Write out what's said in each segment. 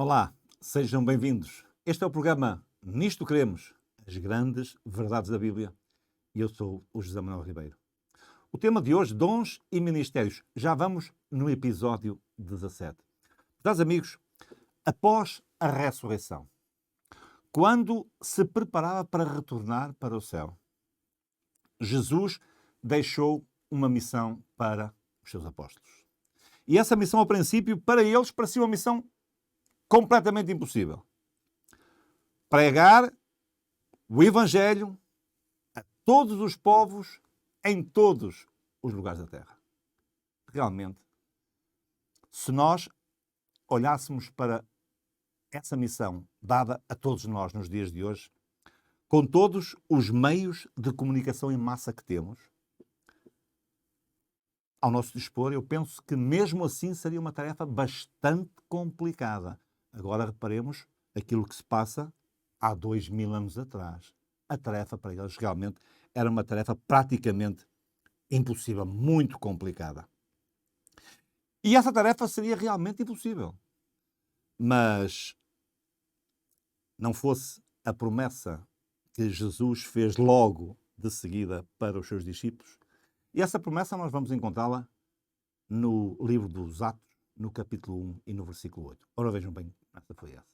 Olá, sejam bem-vindos. Este é o programa Nisto Cremos, as grandes verdades da Bíblia. E eu sou o José Manuel Ribeiro. O tema de hoje, dons e ministérios. Já vamos no episódio 17. Meus amigos, após a ressurreição, quando se preparava para retornar para o céu, Jesus deixou uma missão para os seus apóstolos. E essa missão, ao princípio, para eles, parecia uma missão completamente impossível. Pregar o Evangelho a todos os povos, em todos os lugares da Terra. Realmente, se nós olhássemos para essa missão dada a todos nós nos dias de hoje, com todos os meios de comunicação em massa que temos, ao nosso dispor, eu penso que mesmo assim seria uma tarefa bastante complicada. Agora reparemos aquilo que se passa há 2000 anos atrás. A tarefa para eles realmente era uma tarefa praticamente impossível, muito complicada. E essa tarefa seria realmente impossível. Mas não fosse a promessa que Jesus fez logo de seguida para os seus discípulos. E essa promessa nós vamos encontrá-la no livro dos Atos, no capítulo 1 e no versículo 8. Ora, vejam bem, essa foi essa.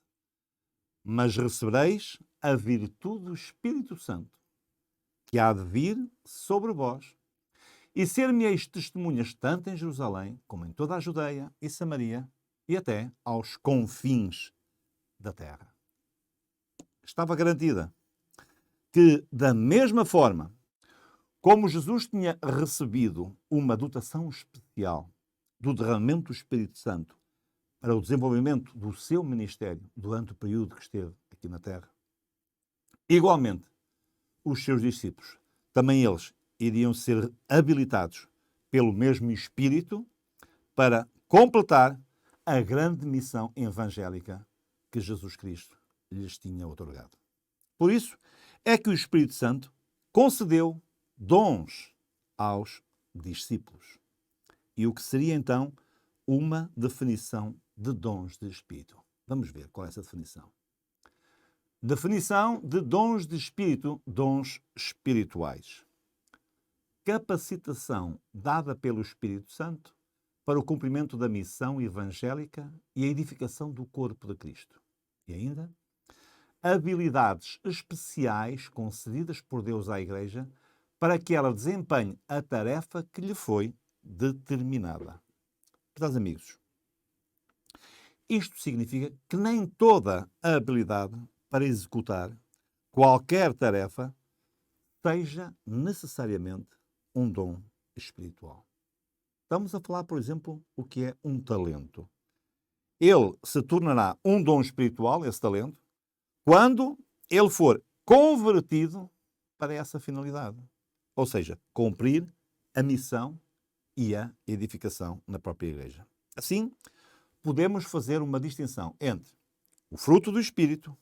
Mas recebereis a virtude do Espírito Santo, que há de vir sobre vós, e ser-me-eis testemunhas tanto em Jerusalém, como em toda a Judeia e Samaria, e até aos confins da terra. Estava garantida que, da mesma forma como Jesus tinha recebido uma dotação especial do derramamento do Espírito Santo para o desenvolvimento do seu ministério durante o período que esteve aqui na Terra, igualmente, os seus discípulos, também eles, iriam ser habilitados pelo mesmo Espírito para completar a grande missão evangélica que Jesus Cristo lhes tinha outorgado. Por isso é que o Espírito Santo concedeu dons aos discípulos. E o que seria então uma definição de dons de Espírito? Vamos ver qual é essa definição. Definição de dons de Espírito, dons espirituais. Capacitação dada pelo Espírito Santo para o cumprimento da missão evangélica e a edificação do corpo de Cristo. E ainda, habilidades especiais concedidas por Deus à Igreja para que ela desempenhe a tarefa que lhe foi determinada. Meus amigos, isto significa que nem toda a habilidade para executar qualquer tarefa seja necessariamente um dom espiritual. Estamos a falar, por exemplo, o que é um talento. Ele se tornará um dom espiritual, esse talento, quando ele for convertido para essa finalidade. Ou seja, cumprir a missão e a edificação na própria igreja. Assim, podemos fazer uma distinção entre o fruto do Espírito,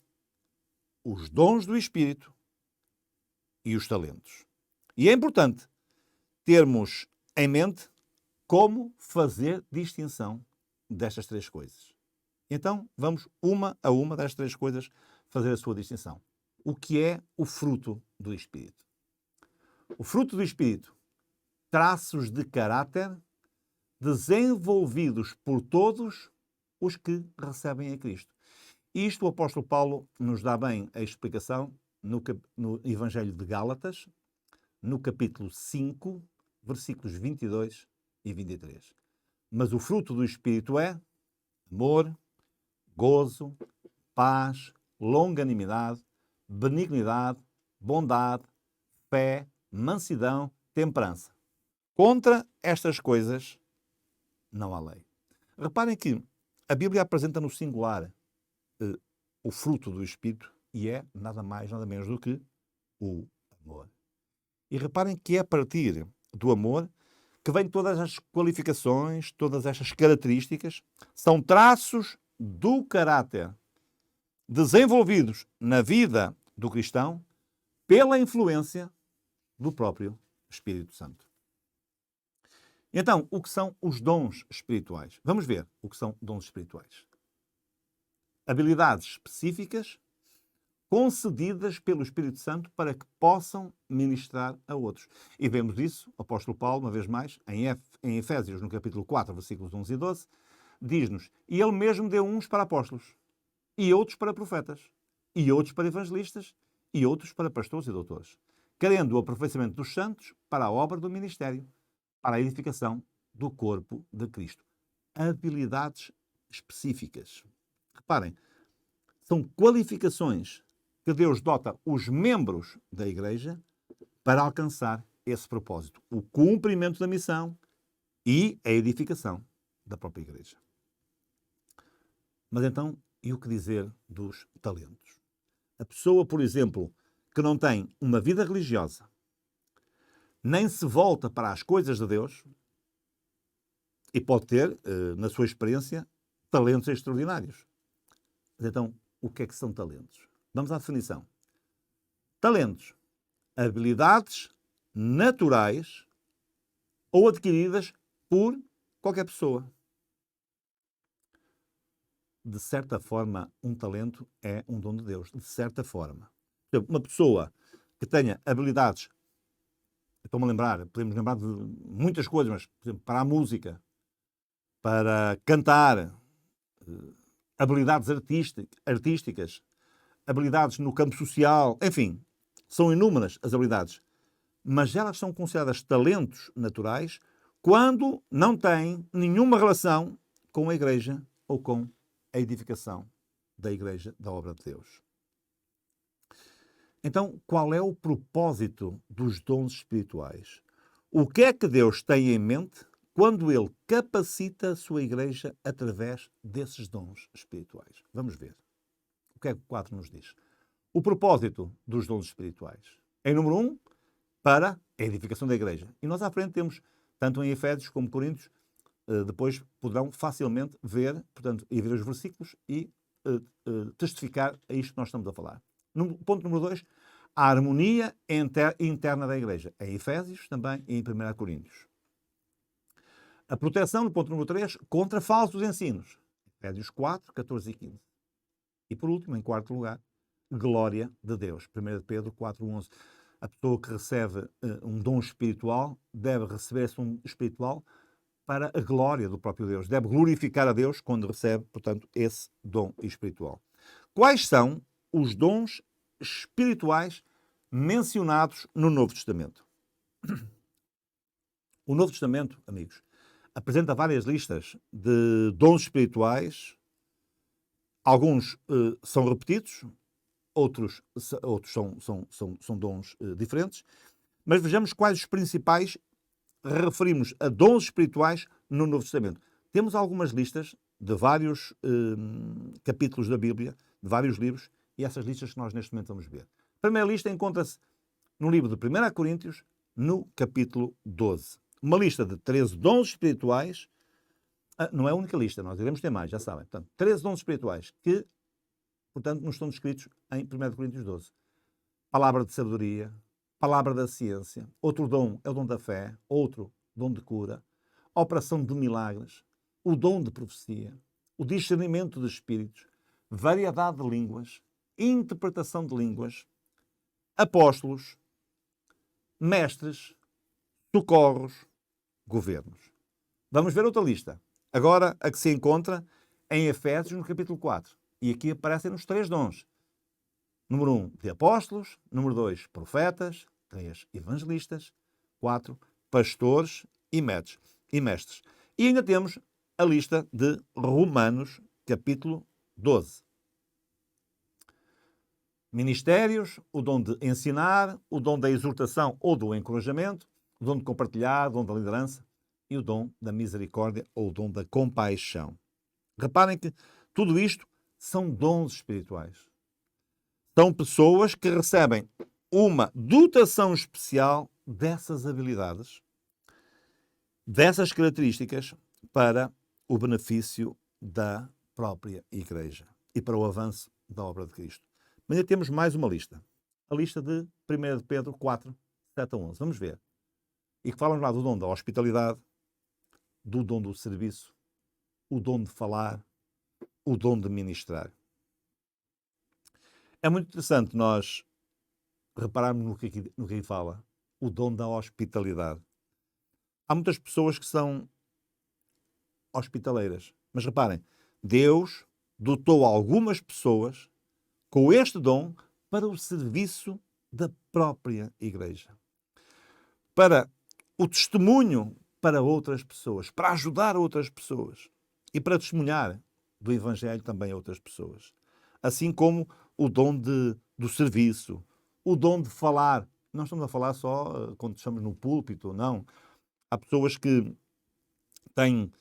os dons do Espírito e os talentos. E é importante termos em mente como fazer distinção destas três coisas. Então, vamos uma a uma destas três coisas fazer a sua distinção. O que é o fruto do Espírito? O fruto do Espírito, traços de caráter desenvolvidos por todos os que recebem a Cristo. Isto o apóstolo Paulo nos dá bem a explicação no Evangelho de Gálatas, no capítulo 5, versículos 22 e 23. Mas o fruto do Espírito é amor, gozo, paz, longanimidade, benignidade, bondade, fé, mansidão, temperança. Contra estas coisas não há lei. Reparem que a Bíblia apresenta no singular o fruto do Espírito e é nada mais, nada menos do que o amor. E reparem que é a partir do amor que vêm todas as qualificações, todas estas características, são traços do caráter desenvolvidos na vida do cristão pela influência do próprio Espírito Santo. Então, o que são os dons espirituais? Vamos ver o que são dons espirituais. habilidades específicas concedidas pelo Espírito Santo para que possam ministrar a outros. E vemos isso, o apóstolo Paulo, uma vez mais, em Efésios, no capítulo 4, versículos 11 e 12, diz-nos: e ele mesmo deu uns para apóstolos, e outros para profetas, e outros para evangelistas, e outros para pastores e doutores, querendo o aperfeiçoamento dos santos para a obra do ministério, para a edificação do corpo de Cristo. Habilidades específicas. Reparem, são qualificações que Deus dota os membros da Igreja para alcançar esse propósito, o cumprimento da missão e a edificação da própria Igreja. Mas então, e o que dizer dos talentos? A pessoa, por exemplo, que não tem uma vida religiosa, nem se volta para as coisas de Deus, e pode ter, na sua experiência, talentos extraordinários. Mas então, o que é que são talentos? Vamos à definição. Talentos, habilidades naturais ou adquiridas por qualquer pessoa. De certa forma, um talento é um dom de Deus. De certa forma. Uma pessoa que tenha habilidades, estou-me a lembrar, podemos lembrar de muitas coisas, mas, por exemplo, para a música, para cantar, habilidades artísticas, habilidades no campo social, enfim, são inúmeras as habilidades, mas elas são consideradas talentos naturais quando não têm nenhuma relação com a Igreja ou com a edificação da Igreja, da obra de Deus. Então, qual é o propósito dos dons espirituais? O que é que Deus tem em mente quando Ele capacita a sua Igreja através desses dons espirituais? Vamos ver. O que é que o 4 nos diz? O propósito dos dons espirituais. Em número 1, para a edificação da Igreja. E nós à frente temos, tanto em Efésios como Coríntios, depois poderão facilmente ver, portanto, e ver os versículos e testificar a isto que nós estamos a falar. Ponto número 2, a harmonia interna da Igreja. Em Efésios também e em 1 Coríntios. A proteção, no ponto número 3, contra falsos ensinos. Efésios 4, 14 e 15. E por último, em quarto lugar, glória de Deus. 1 Pedro 4, 11. A pessoa que recebe um dom espiritual deve receber esse dom espiritual para a glória do próprio Deus. Deve glorificar a Deus quando recebe, portanto, esse dom espiritual. Quais são os dons espirituais mencionados no Novo Testamento? O Novo Testamento, amigos, apresenta várias listas de dons espirituais. Alguns são repetidos, outros são dons diferentes. Mas vejamos quais os principais referimos a dons espirituais no Novo Testamento. Temos algumas listas de vários capítulos da Bíblia, de vários livros, e essas listas que nós neste momento vamos ver. A primeira lista encontra-se no livro de 1 Coríntios, no capítulo 12. Uma lista de 13 dons espirituais. Não é a única lista, nós iremos ter mais, já sabem. Portanto, 13 dons espirituais que, portanto, nos estão descritos em 1 Coríntios 12. Palavra de sabedoria, palavra da ciência, outro dom é o dom da fé, outro dom de cura, operação de milagres, o dom de profecia, o discernimento de espíritos, variedade de línguas, interpretação de línguas, apóstolos, mestres, socorros, governos. Vamos ver outra lista. Agora, a que se encontra em Efésios, no capítulo 4. E aqui aparecem os 3 dons. Número 1, de apóstolos. Número 2, profetas. 3, evangelistas. 4, pastores e mestres. E ainda temos a lista de Romanos, capítulo 12. Ministérios, o dom de ensinar, o dom da exortação ou do encorajamento, o dom de compartilhar, o dom da liderança e o dom da misericórdia ou o dom da compaixão. Reparem que tudo isto são dons espirituais. São pessoas que recebem uma dotação especial dessas habilidades, dessas características, para o benefício da própria Igreja e para o avanço da obra de Cristo. Mas ainda temos mais uma lista. A lista de 1 Pedro 4, 7 a 11. Vamos ver. E que falam lá do dom da hospitalidade, do dom do serviço, o dom de falar, o dom de ministrar. É muito interessante nós repararmos no que aqui fala, o dom da hospitalidade. Há muitas pessoas que são hospitaleiras, mas reparem, Deus dotou algumas pessoas com este dom para o serviço da própria igreja, para o testemunho para outras pessoas, para ajudar outras pessoas e para testemunhar do Evangelho também a outras pessoas. Assim como o dom do serviço, o dom de falar. Não estamos a falar só quando estamos no púlpito, não. Há pessoas que têm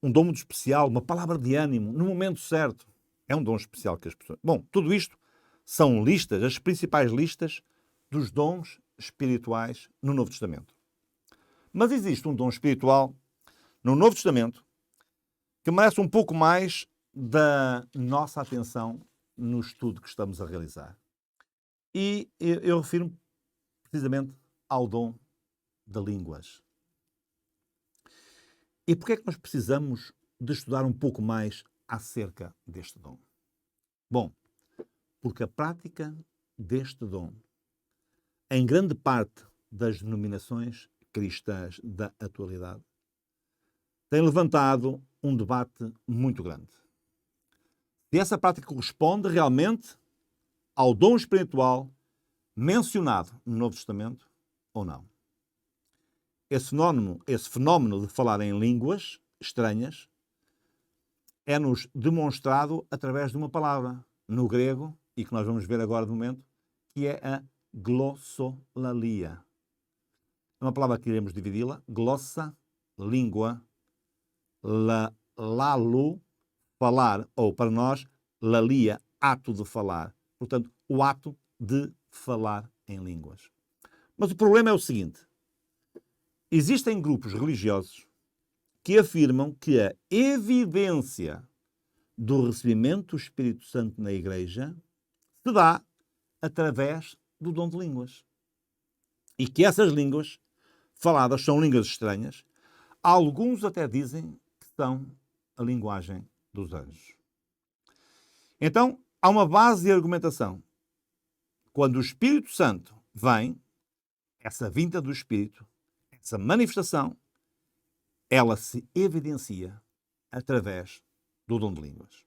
um dom muito especial, uma palavra de ânimo, no momento certo. É um dom especial que as pessoas... Bom, tudo isto são listas, as principais listas dos dons espirituais no Novo Testamento. Mas existe um dom espiritual no Novo Testamento que merece um pouco mais da nossa atenção no estudo que estamos a realizar. E eu refiro-me precisamente ao dom de línguas. E porquê é que nós precisamos de estudar um pouco mais acerca deste dom? Bom, porque a prática deste dom, em grande parte das denominações cristãs da atualidade, tem levantado um debate muito grande. Se essa prática corresponde realmente ao dom espiritual mencionado no Novo Testamento ou não. Esse fenómeno de falar em línguas estranhas é-nos demonstrado através de uma palavra no grego, e que nós vamos ver agora de momento, que é a glossolalia. É uma palavra que iremos dividi-la. Glossa, língua, lalu, falar, ou para nós, lalia, ato de falar. Portanto, o ato de falar em línguas. Mas o problema é o seguinte. Existem grupos religiosos que afirmam que a evidência do recebimento do Espírito Santo na Igreja se dá através do dom de línguas. E que essas línguas faladas são línguas estranhas. Alguns até dizem que são a linguagem dos anjos. Então, há uma base de argumentação. Quando o Espírito Santo vem, essa vinda do Espírito, essa manifestação, ela se evidencia através do dom de línguas.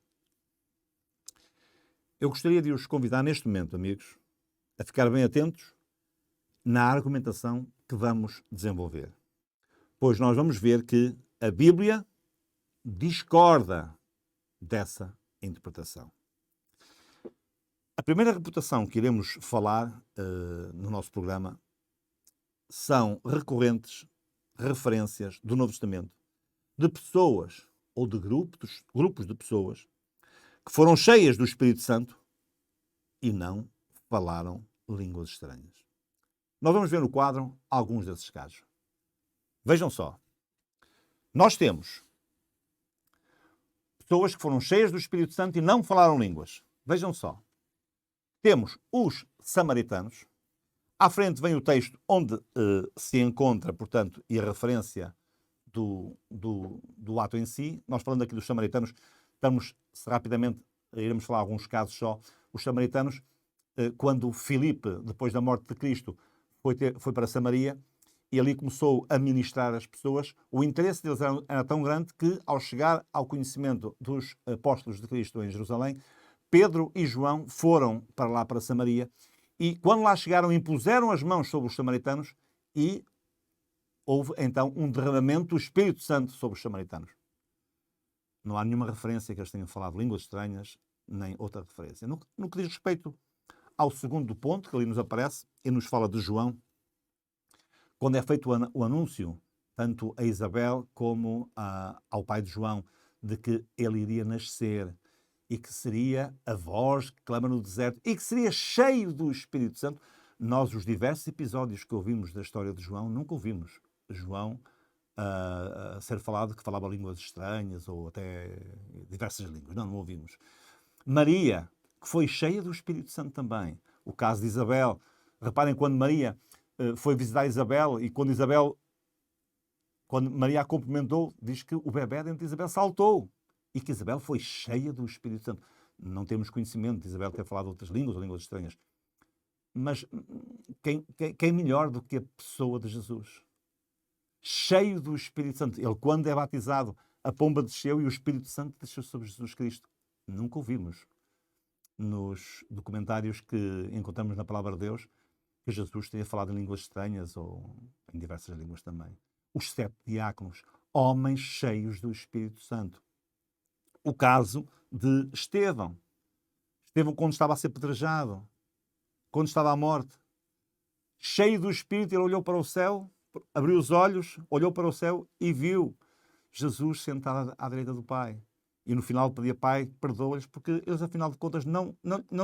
Eu gostaria de os convidar neste momento, amigos, a ficar bem atentos na argumentação que vamos desenvolver. Pois nós vamos ver que a Bíblia discorda dessa interpretação. A primeira reputação que iremos falar no nosso programa são recorrentes referências do Novo Testamento de pessoas ou de grupos de pessoas que foram cheias do Espírito Santo e não falaram línguas estranhas. Nós vamos ver no quadro alguns desses casos. Vejam só. Nós temos pessoas que foram cheias do Espírito Santo e não falaram línguas. Vejam só. Temos os samaritanos. À frente vem o texto onde se encontra, portanto, e a referência do ato em si. Nós falando aqui dos samaritanos, rapidamente, iremos falar alguns casos só. Os samaritanos, quando Filipe, depois da morte de Cristo, foi para Samaria e ali começou a ministrar as pessoas, o interesse deles era tão grande que, ao chegar ao conhecimento dos apóstolos de Cristo em Jerusalém, Pedro e João foram para lá, para Samaria, e quando lá chegaram, impuseram as mãos sobre os samaritanos e houve então um derramamento do Espírito Santo sobre os samaritanos. Não há nenhuma referência que eles tenham falado línguas estranhas, nem outra referência. No que diz respeito ao segundo ponto, que ali nos aparece, e nos fala de João, quando é feito o anúncio, tanto a Isabel como ao pai de João, de que ele iria nascer e que seria a voz que clama no deserto e que seria cheio do Espírito Santo. Nós, os diversos episódios que ouvimos da história de João, nunca ouvimos João a ser falado que falava línguas estranhas ou até diversas línguas. Não ouvimos. Maria, que foi cheia do Espírito Santo também. O caso de Isabel. Reparem, quando Maria foi visitar Isabel e quando Maria a cumprimentou, diz que o bebé dentro de Isabel saltou e que Isabel foi cheia do Espírito Santo. Não temos conhecimento de Isabel ter falado outras línguas ou línguas estranhas. Mas quem melhor do que a pessoa de Jesus? Cheio do Espírito Santo. Ele, quando é batizado, a pomba desceu e o Espírito Santo desceu sobre Jesus Cristo. Nunca ouvimos nos documentários que encontramos na Palavra de Deus que Jesus tenha falado em línguas estranhas ou em diversas línguas também. Os 7 diáconos, homens cheios do Espírito Santo. O caso de Estevão. Estevão, quando estava a ser apedrejado, quando estava à morte, cheio do Espírito, ele olhou para o céu, abriu os olhos, olhou para o céu e viu Jesus sentado à direita do Pai. E no final pedia: Pai, perdoa-lhes, porque eles, afinal de contas, não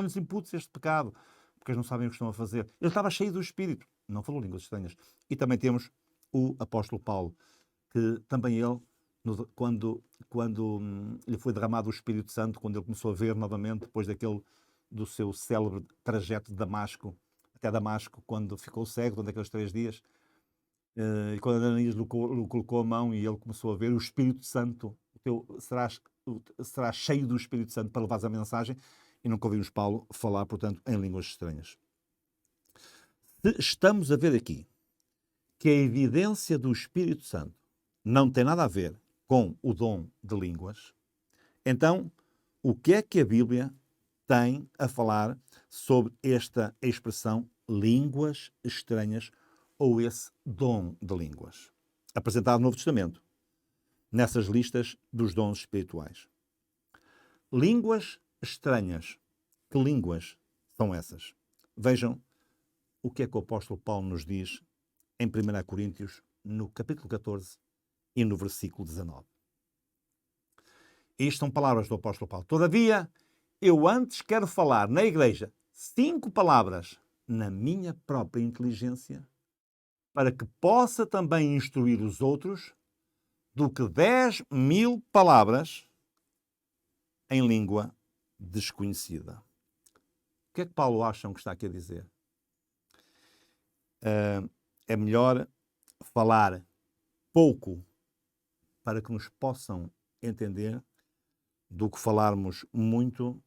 lhes imputes este pecado, porque eles não sabem o que estão a fazer. Ele estava cheio do Espírito, não falou línguas estranhas. E também temos o apóstolo Paulo, que também ele, quando lhe foi derramado o Espírito Santo, quando ele começou a ver novamente, depois do seu célebre trajeto de Damasco, até Damasco, quando ficou cego durante aqueles 3 dias, e quando Ananias lhe colocou a mão e ele começou a ver, o Espírito Santo, será cheio do Espírito Santo para levar a mensagem, e nunca ouvimos Paulo falar, portanto, em línguas estranhas. Se estamos a ver aqui que a evidência do Espírito Santo não tem nada a ver com o dom de línguas, então o que é que a Bíblia tem a falar sobre esta expressão línguas estranhas ou esse dom de línguas, apresentado no Novo Testamento, nessas listas dos dons espirituais? Línguas estranhas. Que línguas são essas? Vejam o que é que o apóstolo Paulo nos diz em 1 Coríntios, no capítulo 14 e no versículo 19. Isto são palavras do apóstolo Paulo. Todavia, eu antes quero falar na igreja 5 palavras na minha própria inteligência, para que possa também instruir os outros, do que 10.000 palavras em língua desconhecida. O que é que Paulo acha que está aqui a dizer? É melhor falar pouco para que nos possam entender do que falarmos muito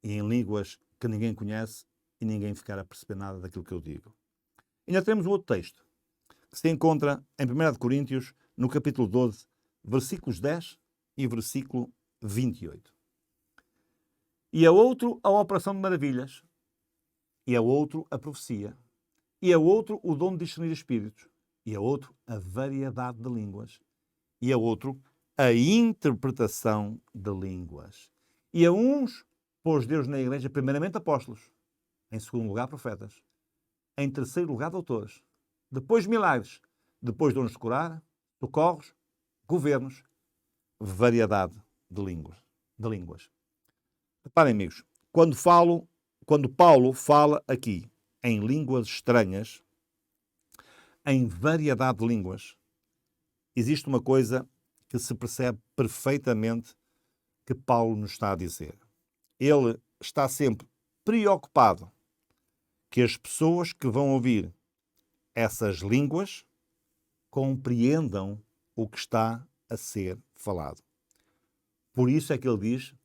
e em línguas que ninguém conhece e ninguém ficar a perceber nada daquilo que eu digo. Ainda temos um outro texto que se encontra em 1 Coríntios, no capítulo 12, versículos 10 e versículo 28. E a outro a operação de maravilhas, e a outro a profecia, e a outro o dom de discernir espíritos, e a outro a variedade de línguas, e a outro a interpretação de línguas. E a uns pôs Deus na igreja primeiramente apóstolos, em segundo lugar profetas, em terceiro lugar doutores, depois milagres, depois dons de curar, socorros, governos, variedade de línguas. Reparem, amigos, quando Paulo fala aqui em línguas estranhas, em variedade de línguas, existe uma coisa que se percebe perfeitamente que Paulo nos está a dizer. Ele está sempre preocupado que as pessoas que vão ouvir essas línguas compreendam o que está a ser falado. Por isso é que ele diz: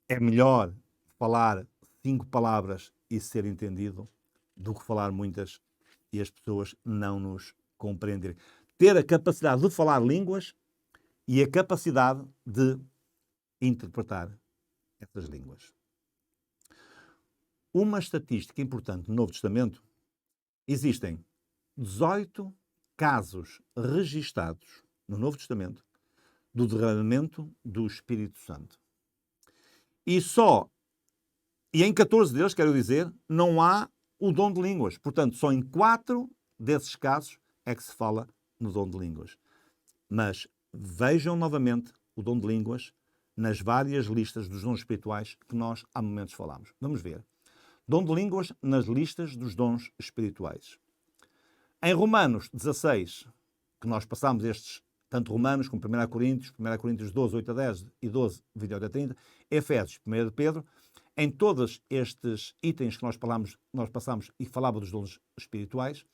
é melhor falar 5 palavras e ser entendido do que falar muitas e as pessoas não nos compreenderem. Ter a capacidade de falar línguas e a capacidade de interpretar essas línguas. Uma estatística importante no Novo Testamento: existem 18 casos registados no Novo Testamento do derramamento do Espírito Santo. E em 14 deles, quero dizer, não há o dom de línguas. Portanto, só em 4 desses casos é que se fala no dom de línguas. Mas vejam novamente o dom de línguas nas várias listas dos dons espirituais que nós há momentos falamos. Vamos ver. Dom de línguas nas listas dos dons espirituais. Em Romanos 16, que nós passamos estes, tanto Romanos como 1 Coríntios 12, 8 a 10 e 12, 28 a 30, Efésios, 1 de Pedro, em todos estes itens que nós passamos e falava dos dons espirituais,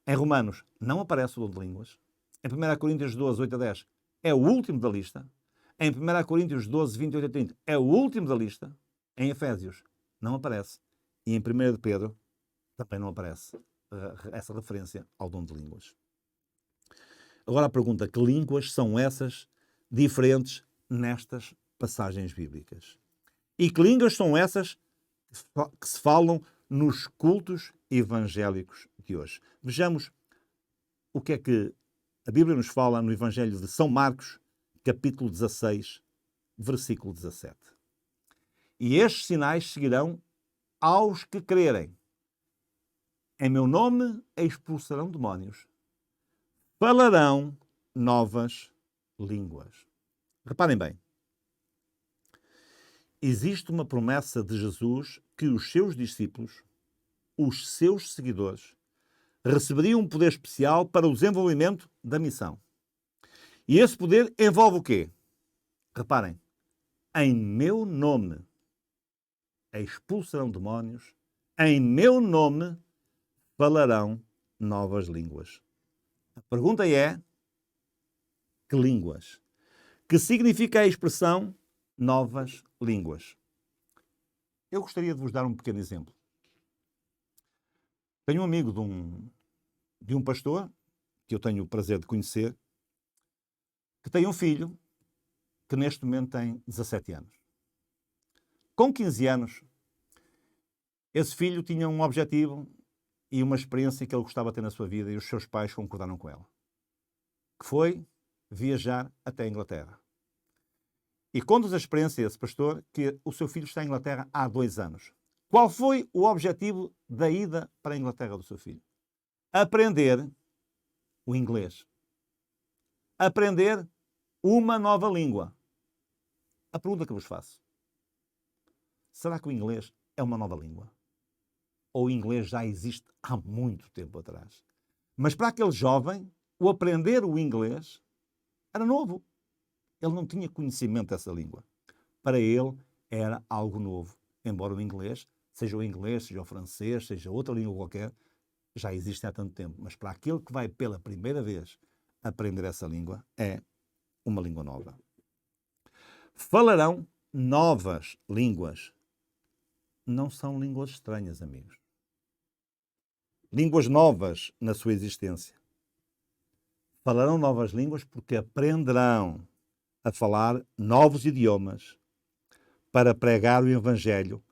em Romanos não aparece o dom de línguas, em 1 Coríntios 12, 8 a 10 é o último da lista, Em 1 Coríntios 12, 28 a 30, é o último da lista. Em Efésios, não aparece. E em 1 de Pedro, também não aparece essa referência ao dom de línguas. Agora a pergunta, que línguas são essas diferentes nestas passagens bíblicas? E que línguas são essas que se falam nos cultos evangélicos de hoje? Vejamos o que é que a Bíblia nos fala no Evangelho de São Marcos, capítulo 16, versículo 17. E estes sinais seguirão aos que crerem. Em meu nome expulsarão demónios. Falarão novas línguas. Reparem bem. Existe uma promessa de Jesus que os seus discípulos, os seus seguidores, receberiam um poder especial para o desenvolvimento da missão. E esse poder envolve o quê? Reparem. Em meu nome expulsarão demónios. Em meu nome falarão novas línguas. A pergunta é, que línguas? Que significa a expressão novas línguas? Eu gostaria de vos dar um pequeno exemplo. Tenho um amigo de um pastor, que eu tenho o prazer de conhecer, que tem um filho que neste momento tem 17 anos. Com 15 anos, esse filho tinha um objetivo e uma experiência que ele gostava de ter na sua vida e os seus pais concordaram com ela, que foi viajar até a Inglaterra. E conta-nos a experiência desse pastor que o seu filho está em Inglaterra há 2 anos. Qual foi o objetivo da ida para a Inglaterra do seu filho? Aprender o inglês. Aprender uma nova língua. A pergunta que vos faço: será que o inglês é uma nova língua? Ou o inglês já existe há muito tempo atrás? Mas para aquele jovem, o aprender o inglês era novo. Ele não tinha conhecimento dessa língua. Para ele era algo novo. Embora o inglês, seja o francês, seja outra língua qualquer, já existe há tanto tempo. Mas para aquele que vai pela primeira vez aprender essa língua, é uma língua nova. Falarão novas línguas. Não são línguas estranhas, amigos. Línguas novas na sua existência. Falarão novas línguas porque aprenderão a falar novos idiomas para pregar o Evangelho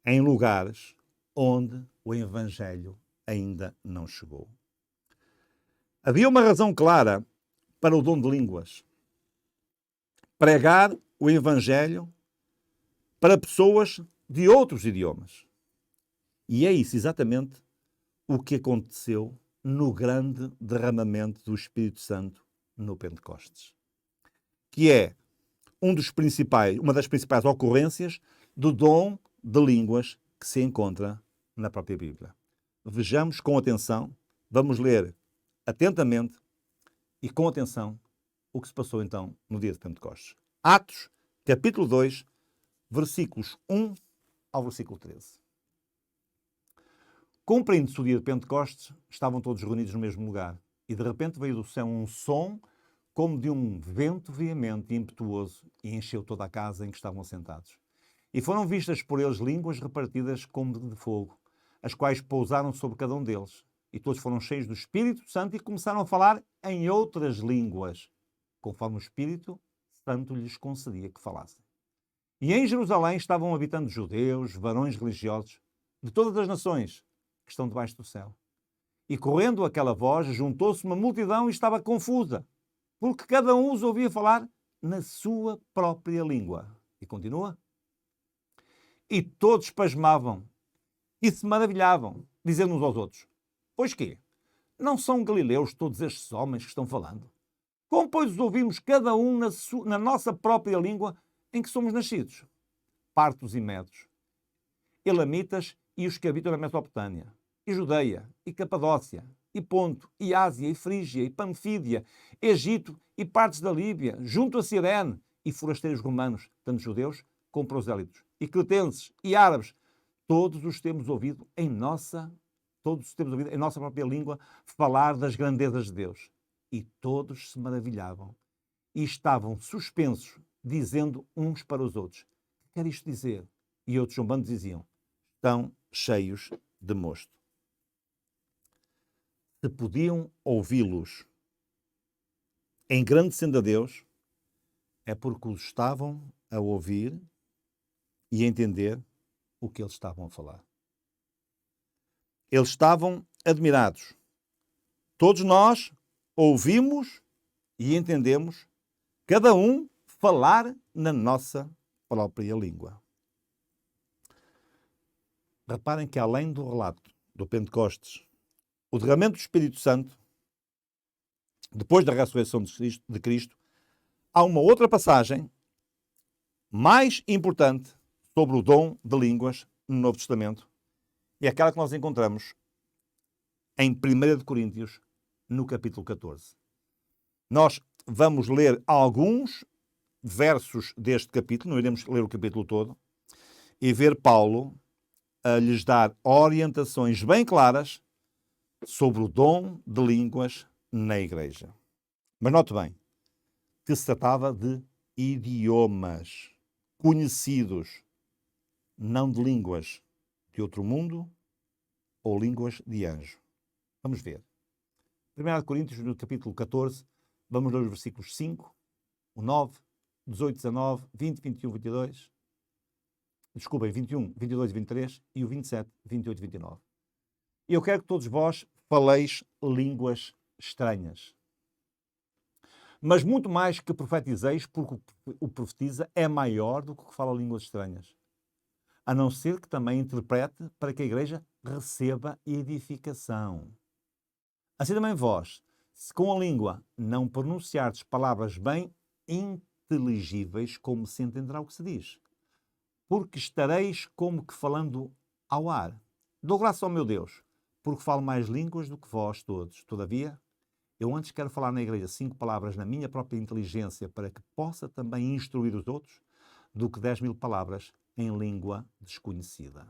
em lugares onde o Evangelho ainda não chegou. Havia uma razão clara para o dom de línguas. Pregar o Evangelho para pessoas de outros idiomas. E é isso exatamente o que aconteceu no grande derramamento do Espírito Santo no Pentecostes, que é uma das principais ocorrências do dom de línguas que se encontra na própria Bíblia. Vejamos com atenção, vamos ler atentamente e com atenção o que se passou então no dia de Pentecostes. Atos, capítulo 2, versículos 1 ao versículo 13. Cumprindo-se o dia de Pentecostes, estavam todos reunidos no mesmo lugar, e de repente veio do céu um som como de um vento veemente e impetuoso, e encheu toda a casa em que estavam sentados. E foram vistas por eles línguas repartidas como de fogo, as quais pousaram sobre cada um deles. E todos foram cheios do Espírito Santo e começaram a falar em outras línguas, conforme o Espírito Santo lhes concedia que falassem. E em Jerusalém estavam habitando judeus, varões religiosos, de todas as nações que estão debaixo do céu. E correndo aquela voz, juntou-se uma multidão e estava confusa, porque cada um os ouvia falar na sua própria língua. E continua. E todos pasmavam e se maravilhavam, dizendo uns aos outros: pois quê? Não são galileus todos estes homens que estão falando? Como, pois, os ouvimos cada um na nossa própria língua em que somos nascidos? Partos e medos, elamitas e os que habitam na Mesopotâmia, e Judeia, e Capadócia, e Ponto, e Ásia, e Frígia, e Panfídia, Egito e partes da Líbia, junto a Cirene, e forasteiros romanos, tanto judeus como prosélitos, e cretenses, e árabes, todos os temos ouvido em nossa própria língua falar das grandezas de Deus. E todos se maravilhavam e estavam suspensos dizendo uns para os outros: "O que quer isto dizer?" E outros zombantes diziam: "Estão cheios de mosto." Se podiam ouvi-los engrandecendo a Deus, é porque os estavam a ouvir e a entender o que eles estavam a falar. Eles estavam admirados. Todos nós ouvimos e entendemos, cada um falar na nossa própria língua. Reparem que, além do relato do Pentecostes, o derramamento do Espírito Santo, depois da ressurreição de Cristo, há uma outra passagem mais importante sobre o dom de línguas no Novo Testamento, e é aquela que nós encontramos em 1 de Coríntios, no capítulo 14. Nós vamos ler alguns versos deste capítulo, não iremos ler o capítulo todo, e ver Paulo a lhes dar orientações bem claras sobre o dom de línguas na igreja. Mas note bem que se tratava de idiomas conhecidos, não de línguas de outro mundo ou línguas de anjo. Vamos ver. 1 de Coríntios, no capítulo 14, vamos ler os versículos 5, o 9, 18, 19, 20, 21, 22. Desculpem, 21, 22 e 23 e o 27, 28 e 29. E eu quero que todos vós faleis línguas estranhas. Mas muito mais que profetizeis, porque o profetiza é maior do que o que fala línguas estranhas. A não ser que também interprete para que a igreja receba edificação. Assim também vós, se com a língua não pronunciardes palavras bem inteligíveis, como se entenderá o que se diz, porque estareis como que falando ao ar. Dou graças ao meu Deus, porque falo mais línguas do que vós todos. Todavia, eu antes quero falar na igreja 5 palavras na minha própria inteligência para que possa também instruir os outros, do que 10.000 palavras em língua desconhecida.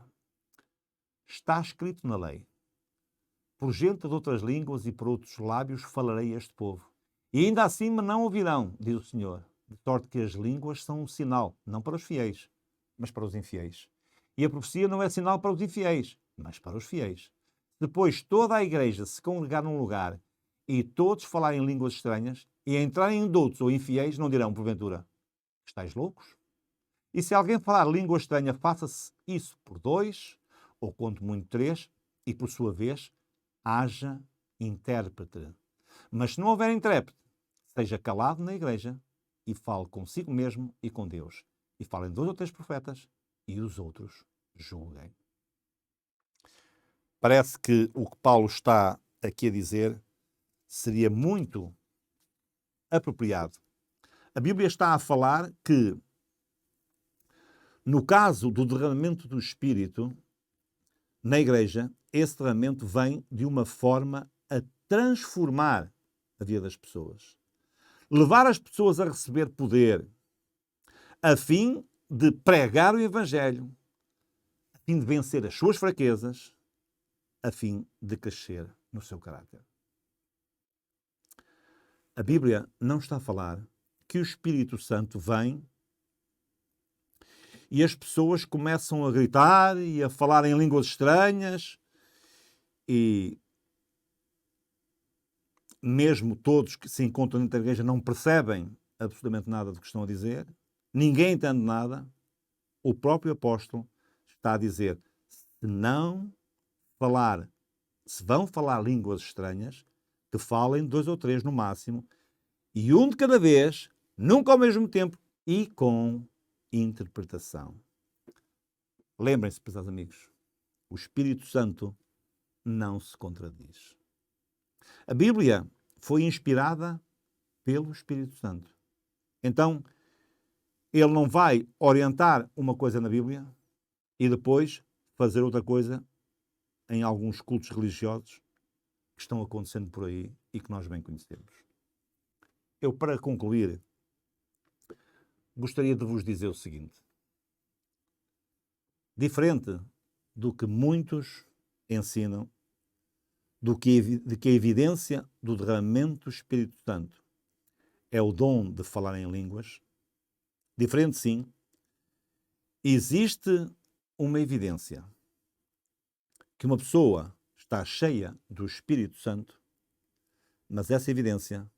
Está escrito na lei: por gente de outras línguas e por outros lábios falarei a este povo. E ainda assim me não ouvirão, diz o Senhor. De sorte que as línguas são um sinal, não para os fiéis, mas para os infiéis. E a profecia não é sinal para os infiéis, mas para os fiéis. Depois toda a igreja se congregar num lugar e todos falarem línguas estranhas e entrarem em doutos ou infiéis, não dirão, porventura: estáis loucos? E se alguém falar língua estranha, faça-se isso por 2, ou quanto muito 3, e por sua vez haja intérprete. Mas se não houver intérprete, seja calado na igreja e fale consigo mesmo e com Deus. E falem 2 ou 3 profetas e os outros julguem. Parece que o que Paulo está aqui a dizer seria muito apropriado. A Bíblia está a falar que, no caso do derramamento do Espírito na igreja, esse derramamento vem de uma forma a transformar a vida das pessoas. Levar as pessoas a receber poder, a fim de pregar o Evangelho, a fim de vencer as suas fraquezas, a fim de crescer no seu caráter. A Bíblia não está a falar que o Espírito Santo vem e as pessoas começam a gritar e a falar em línguas estranhas e mesmo todos que se encontram dentro da igreja não percebem absolutamente nada do que estão a dizer, ninguém entende nada. O próprio apóstolo está a dizer: se vão falar línguas estranhas, que falem 2 ou 3 no máximo, e um de cada vez, nunca ao mesmo tempo, e com interpretação. Lembrem-se, prezados amigos, o Espírito Santo não se contradiz. A Bíblia foi inspirada pelo Espírito Santo. Então, ele não vai orientar uma coisa na Bíblia e depois fazer outra coisa em alguns cultos religiosos que estão acontecendo por aí e que nós bem conhecemos. Eu, para concluir, gostaria de vos dizer o seguinte. Diferente do que muitos ensinam, de que a evidência do derramamento do Espírito Santo é o dom de falar em línguas, Diferente, sim. Existe uma evidência que uma pessoa está cheia do Espírito Santo, mas essa evidência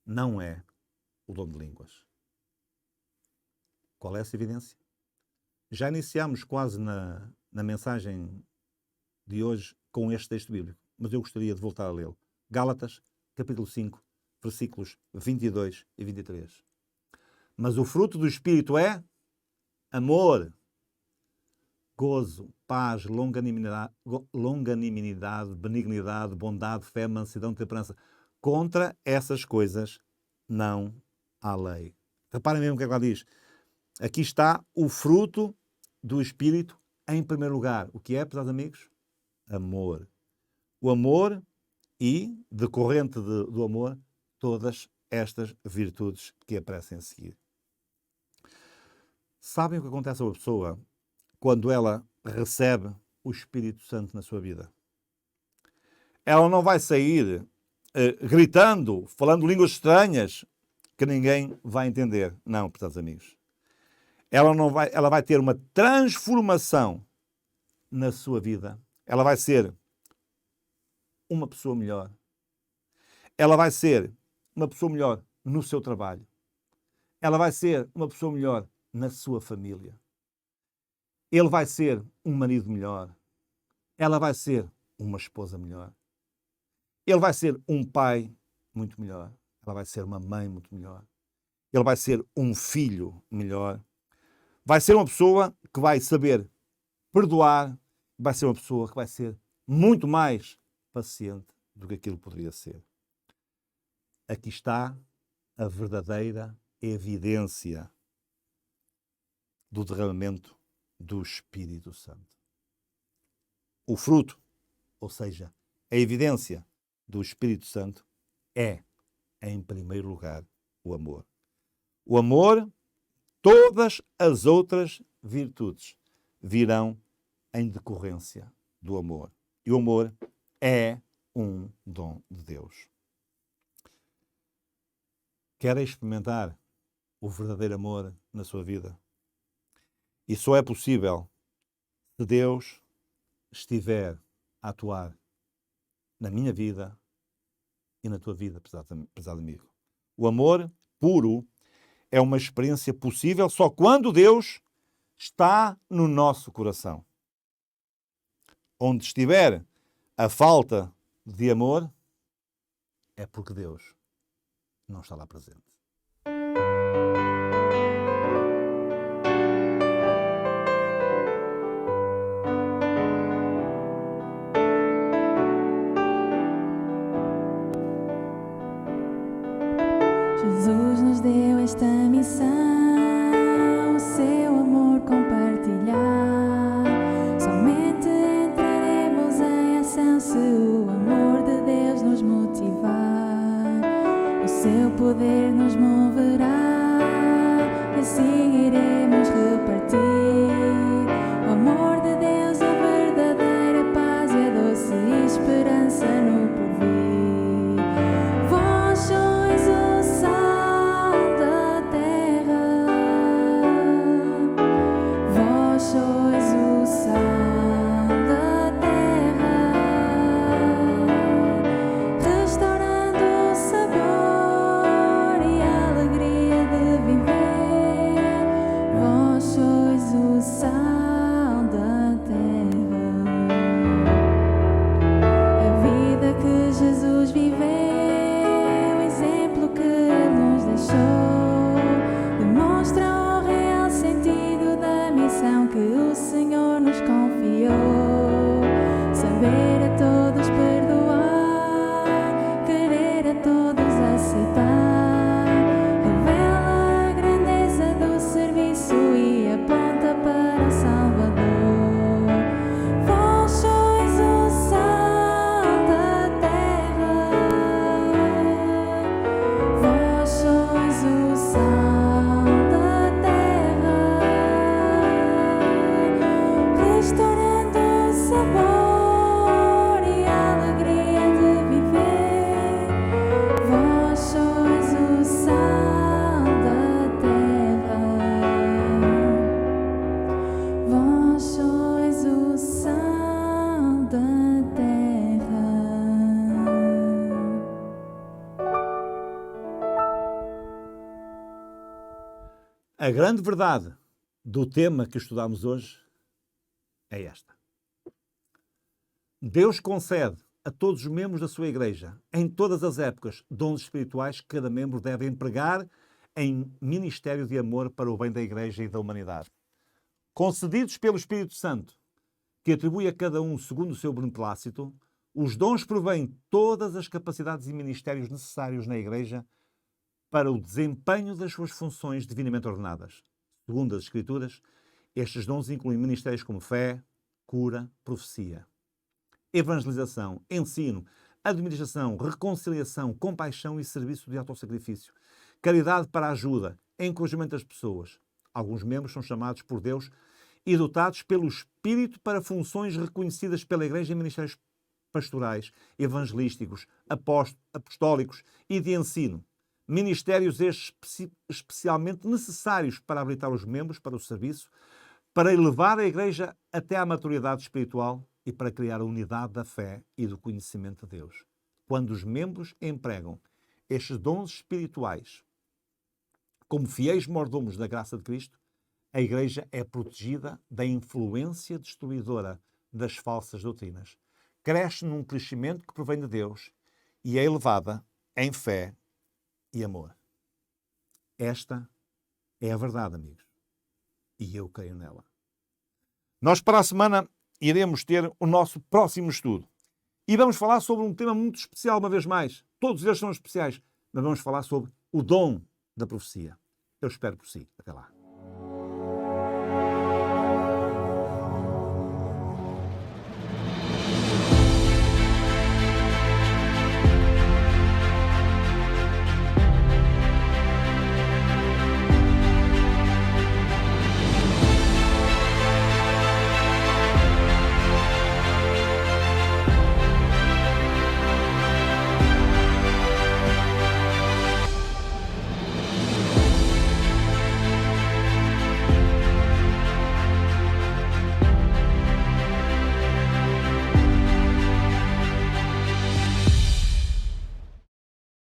não é o dom de línguas. Qual é essa evidência? Já iniciámos quase na mensagem de hoje com este texto bíblico, mas eu gostaria de voltar a lê-lo. Gálatas, capítulo 5, versículos 22 e 23. Mas o fruto do Espírito é amor, gozo, paz, longanimidade, benignidade, bondade, fé, mansidão, temperança. Contra essas coisas não há lei. Reparem mesmo o que é que ela diz. Aqui está o fruto do Espírito em primeiro lugar. O que é, pesados amigos? Amor. O amor e, decorrente do amor, todas estas virtudes que aparecem a seguir. Sabem o que acontece a uma pessoa quando ela recebe o Espírito Santo na sua vida? Ela não vai sair gritando, falando línguas estranhas que ninguém vai entender. Não, portanto, amigos. Ela vai ter uma transformação na sua vida. Ela vai ser uma pessoa melhor. Ela vai ser uma pessoa melhor no seu trabalho. Ela vai ser uma pessoa melhor na sua família. Ele vai ser um marido melhor. Ela vai ser uma esposa melhor. Ele vai ser um pai muito melhor. Ela vai ser uma mãe muito melhor. Ele vai ser um filho melhor. Vai ser uma pessoa que vai saber perdoar. Vai ser uma pessoa que vai ser muito mais paciente do que aquilo poderia ser. Aqui está a verdadeira evidência do derramamento do Espírito Santo. O fruto, ou seja, a evidência do Espírito Santo é, em primeiro lugar, o amor. O amor, todas as outras virtudes virão em decorrência do amor. E o amor é um dom de Deus. Querem experimentar o verdadeiro amor na sua vida? E só é possível se Deus estiver a atuar na minha vida e na tua vida, prezado amigo. O amor puro é uma experiência possível só quando Deus está no nosso coração. Onde estiver a falta de amor, é porque Deus não está lá presente. Jesus nos deu esta missão, o seu amor compartilhar. Somente entraremos em ação se o amor de Deus nos motivar. O seu poder nos moverá e assim iremos repartir o amor de Deus, a verdadeira paz e a doce esperança no porvir. Vós sois o sal da terra, vós sois o sal da terra, restaurando o sabor e a alegria de viver. Vós sois o A grande verdade do tema que estudamos hoje é esta. Deus concede a todos os membros da sua igreja, em todas as épocas, dons espirituais que cada membro deve empregar em ministério de amor para o bem da igreja e da humanidade. Concedidos pelo Espírito Santo, que atribui a cada um segundo o seu beneplácito, os dons provêm todas as capacidades e ministérios necessários na igreja para o desempenho das suas funções divinamente ordenadas. Segundo as Escrituras, estes dons incluem ministérios como fé, cura, profecia, evangelização, ensino, administração, reconciliação, compaixão e serviço de autossacrifício, caridade para a ajuda, encorajamento das pessoas. Alguns membros são chamados por Deus e dotados pelo Espírito para funções reconhecidas pela Igreja em ministérios pastorais, evangelísticos, apostólicos e de ensino. Ministérios estes especialmente necessários para habilitar os membros para o serviço, para elevar a Igreja até à maturidade espiritual e para criar a unidade da fé e do conhecimento de Deus. Quando os membros empregam estes dons espirituais como fiéis mordomos da graça de Cristo, a Igreja é protegida da influência destruidora das falsas doutrinas. Cresce num crescimento que provém de Deus e é elevada em fé e amor. Esta é a verdade, amigos. E eu creio nela. Nós, para a semana, iremos ter o nosso próximo estudo. E vamos falar sobre um tema muito especial, uma vez mais. Todos eles são especiais. Mas vamos falar sobre o dom da profecia. Eu espero por si. Até lá.